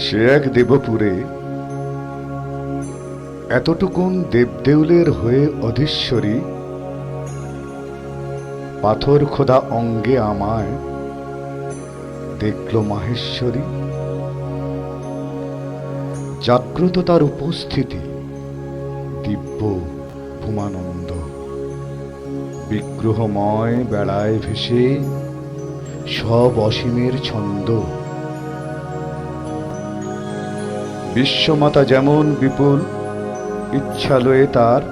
সে এক দেবপুরে এতটুকুন দেবদেউলের হয়ে অধীশ্বরী, পাথর খোদা অঙ্গে আমায় দেখল মাহেশ্বরী। জাগ্রত তার উপস্থিতি, দিব্য ভূমানন্দ, বিগ্রহময় বেড়ায় ভেসে সব অসীমের ছন্দ। বিশ্বমাতা যেমন বিপুল ইচ্ছালয়ে তার,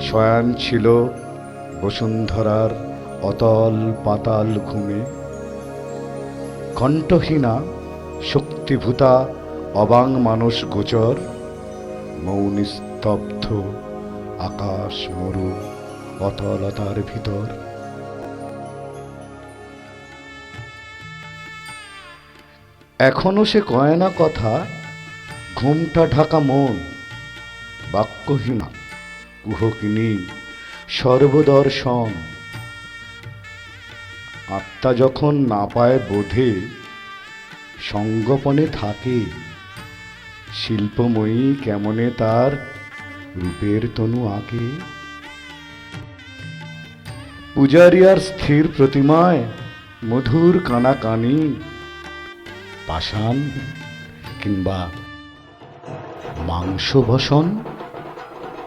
শয়ান ছিল বসুন্ধরার অতল পাতাল ঘুমে। কণ্ঠহীনা শক্তিভূতা অবাং মানস গোচর, মৌনী স্তব্ধ আকাশ মরু অতলতার ভিতর। এখনো সে কয় না কথা, ঘুমটা ঢাকা মন, বাক্যহীনা কুহকিনী সর্বদর্শন। আত্মা যখন না পায় বোধে, সঙ্গোপনে থাকে, শিল্পময়ী কেমনে তার রূপের তনু আঁকে। পূজারিয়ার স্থির প্রতিমায় মধুর কানাকানি, পাষাণ কিংবা মাংস বসন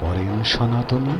পরেন সনাতনী।